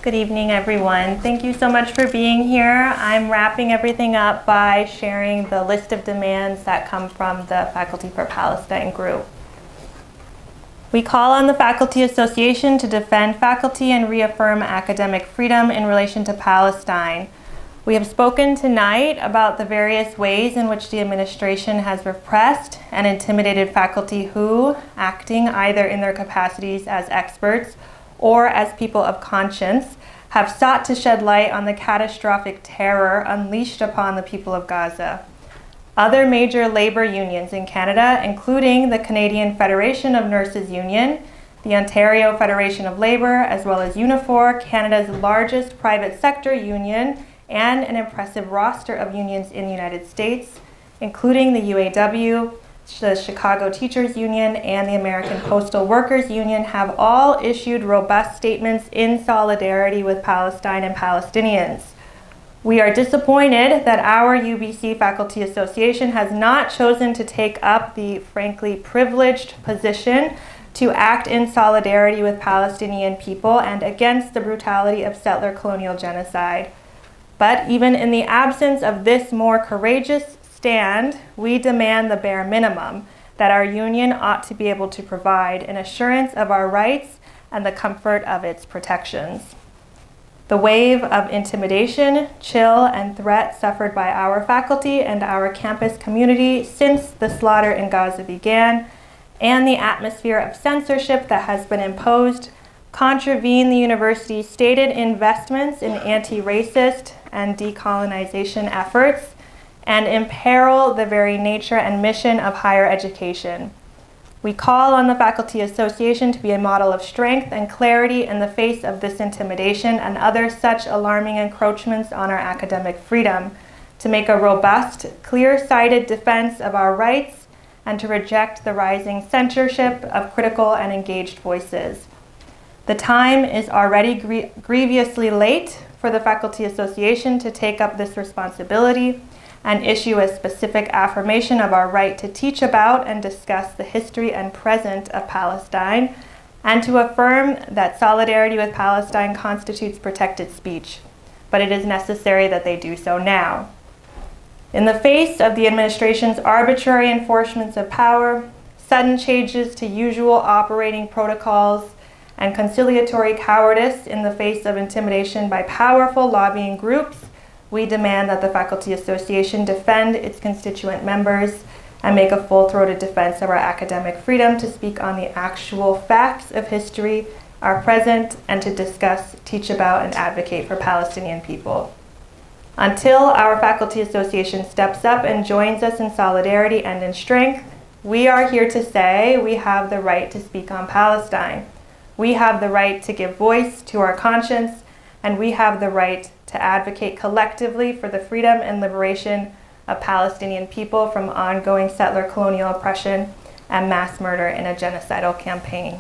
Good evening, everyone. Thank you so much for being here. I'm wrapping everything up by sharing the list of demands that come from the Faculty for Palestine group. We call on the Faculty Association to defend faculty and reaffirm academic freedom in relation to Palestine. We have spoken tonight about the various ways in which the administration has repressed and intimidated faculty who, acting either in their capacities as experts or as people of conscience, have sought to shed light on the catastrophic terror unleashed upon the people of Gaza. Other major labor unions in Canada, including the Canadian Federation of Nurses Union, the Ontario Federation of Labor, as well as Unifor, Canada's largest private sector union, and an impressive roster of unions in the United States, including the UAW, the Chicago Teachers Union, and the American Postal Workers Union, have all issued robust statements in solidarity with Palestine and Palestinians. We are disappointed that our UBC Faculty Association has not chosen to take up the frankly privileged position to act in solidarity with Palestinian people and against the brutality of settler colonial genocide. But even in the absence of this more courageous stand, we demand the bare minimum that our union ought to be able to provide, an assurance of our rights and the comfort of its protections. The wave of intimidation, chill, and threat suffered by our faculty and our campus community since the slaughter in Gaza began, and the atmosphere of censorship that has been imposed, contravene the university's stated investments in anti-racist and decolonization efforts, and imperil the very nature and mission of higher education. We call on the Faculty Association to be a model of strength and clarity in the face of this intimidation and other such alarming encroachments on our academic freedom, to make a robust, clear-sighted defense of our rights, and to reject the rising censorship of critical and engaged voices. The time is already grievously late for the Faculty Association to take up this responsibility and issue a specific affirmation of our right to teach about and discuss the history and present of Palestine, and to affirm that solidarity with Palestine constitutes protected speech. But it is necessary that they do so now. In the face of the administration's arbitrary enforcements of power, sudden changes to usual operating protocols, and conciliatory cowardice in the face of intimidation by powerful lobbying groups, we demand that the Faculty Association defend its constituent members and make a full-throated defense of our academic freedom to speak on the actual facts of history, our present, and to discuss, teach about, and advocate for Palestinian people. Until our Faculty Association steps up and joins us in solidarity and in strength, we are here to say we have the right to speak on Palestine. We have the right to give voice to our conscience, and we have the right to advocate collectively for the freedom and liberation of Palestinian people from ongoing settler colonial oppression and mass murder in a genocidal campaign.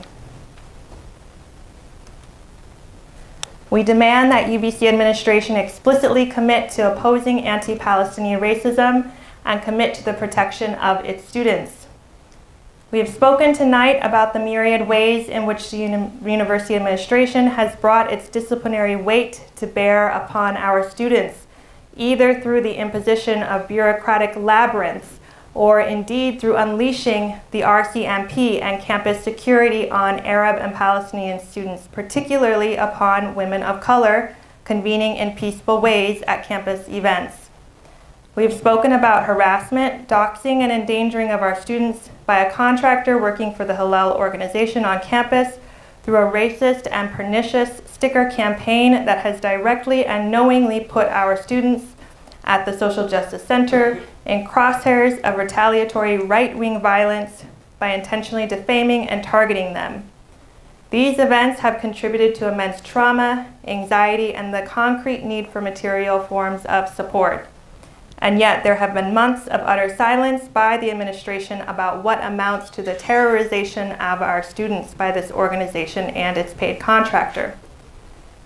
We demand that UBC administration explicitly commit to opposing anti-Palestinian racism and commit to the protection of its students. We have spoken tonight about the myriad ways in which the university administration has brought its disciplinary weight to bear upon our students, either through the imposition of bureaucratic labyrinths or indeed through unleashing the RCMP and campus security on Arab and Palestinian students, particularly upon women of color convening in peaceful ways at campus events. We have spoken about harassment, doxing, and endangering of our students by a contractor working for the Hillel organization on campus through a racist and pernicious sticker campaign that has directly and knowingly put our students at the Social Justice Center in crosshairs of retaliatory right-wing violence by intentionally defaming and targeting them. These events have contributed to immense trauma, anxiety, and the concrete need for material forms of support. And yet there have been months of utter silence by the administration about what amounts to the terrorization of our students by this organization and its paid contractor.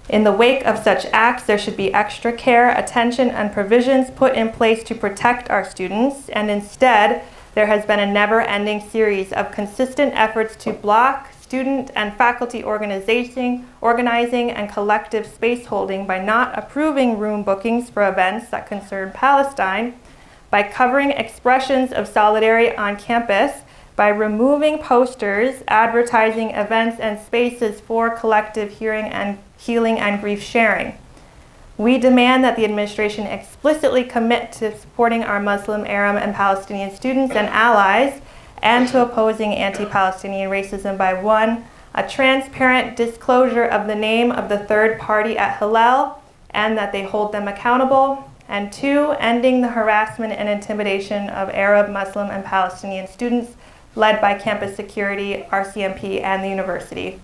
In the wake of such acts, there should be extra care, attention, and provisions put in place to protect our students, and instead, there has been a never-ending series of consistent efforts to block, student and faculty organizing and collective space holding by not approving room bookings for events that concern Palestine, by covering expressions of solidarity on campus, by removing posters advertising events and spaces for collective healing and grief sharing. We demand that the administration explicitly commit to supporting our Muslim, Arab, and Palestinian students and allies, and to opposing anti-Palestinian racism by 1, a transparent disclosure of the name of the third party at Hillel, and that they hold them accountable, and 2, ending the harassment and intimidation of Arab, Muslim, and Palestinian students led by Campus Security, RCMP, and the university.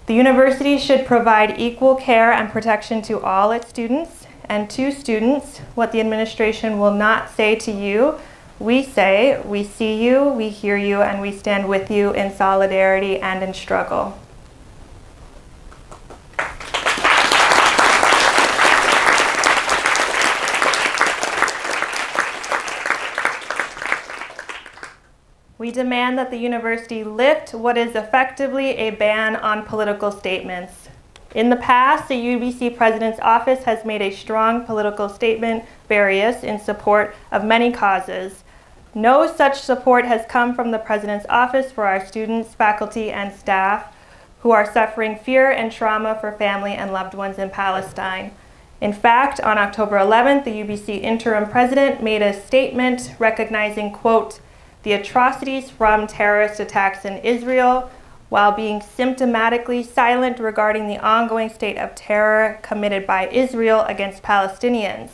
The university should provide equal care and protection to all its students, and to students, what the administration will not say to you, we say, we see you, we hear you, and we stand with you in solidarity and in struggle. We demand that the university lift what is effectively a ban on political statements. In the past, the UBC President's Office has made a strong political statement, various, in support of many causes. No such support has come from the President's Office for our students, faculty, and staff who are suffering fear and trauma for family and loved ones in Palestine. In fact, on October 11th, the UBC interim president made a statement recognizing, quote, the atrocities from terrorist attacks in Israel, while being symptomatically silent regarding the ongoing state of terror committed by Israel against Palestinians.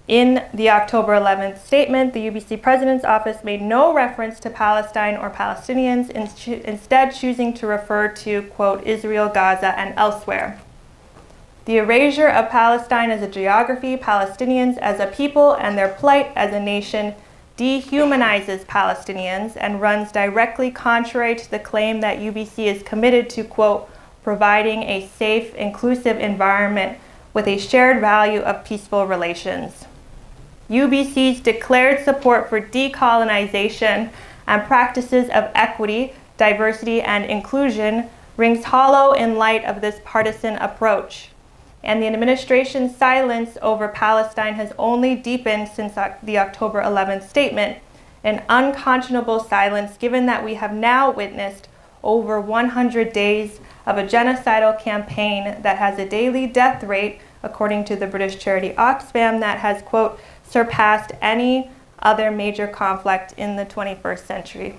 In the October 11th statement, the UBC President's Office made no reference to Palestine or Palestinians, instead choosing to refer to, quote, Israel, Gaza, and elsewhere. The erasure of Palestine as a geography, Palestinians as a people, and their plight as a nation dehumanizes Palestinians and runs directly contrary to the claim that UBC is committed to, quote, providing a safe, inclusive environment with a shared value of peaceful relations. UBC's declared support for decolonization and practices of equity, diversity, and inclusion rings hollow in light of this partisan approach. And the administration's silence over Palestine has only deepened since the October 11th statement, an unconscionable silence given that we have now witnessed over 100 days of a genocidal campaign that has a daily death rate, according to the British charity Oxfam, that has, quote, surpassed any other major conflict in the 21st century.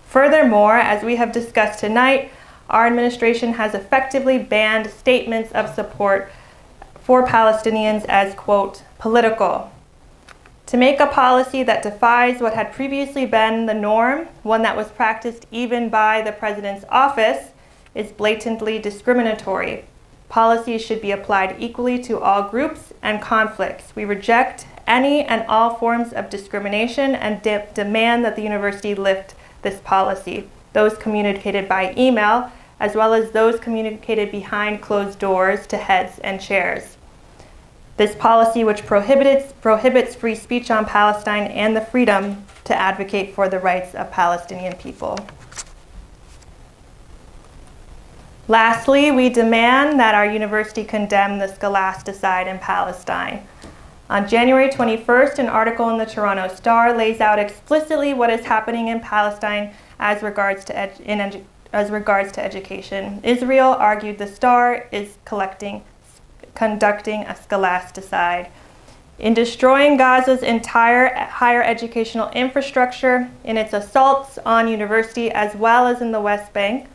Furthermore, as we have discussed tonight, our administration has effectively banned statements of support for Palestinians as, quote, political. To make a policy that defies what had previously been the norm, one that was practiced even by the President's office, is blatantly discriminatory. Policies should be applied equally to all groups and conflicts. We reject any and all forms of discrimination and demand that the university lift this policy, those communicated by email, as well as those communicated behind closed doors to heads and chairs. This policy, which prohibits free speech on Palestine and the freedom to advocate for the rights of Palestinian people. Lastly, we demand that our university condemn the scholasticide in Palestine. On January 21st, an article in the Toronto Star lays out explicitly what is happening in Palestine as regards to education. Israel, argued the Star, is conducting a scholasticide. In destroying Gaza's entire higher educational infrastructure, in its assaults on university as well as in the West Bank,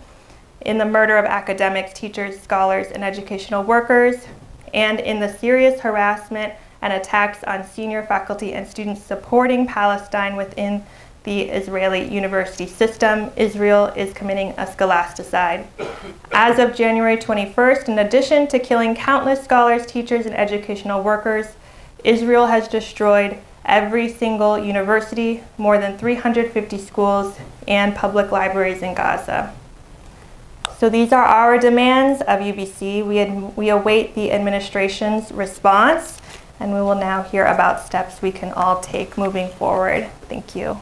in the murder of academics, teachers, scholars, and educational workers, and in the serious harassment and attacks on senior faculty and students supporting Palestine within the Israeli university system, Israel is committing a scholasticide. As of January 21st, in addition to killing countless scholars, teachers, and educational workers, Israel has destroyed every single university, more than 350 schools, and public libraries in Gaza. So these are our demands of UBC. We await the administration's response, and we will now hear about steps we can all take moving forward. Thank you.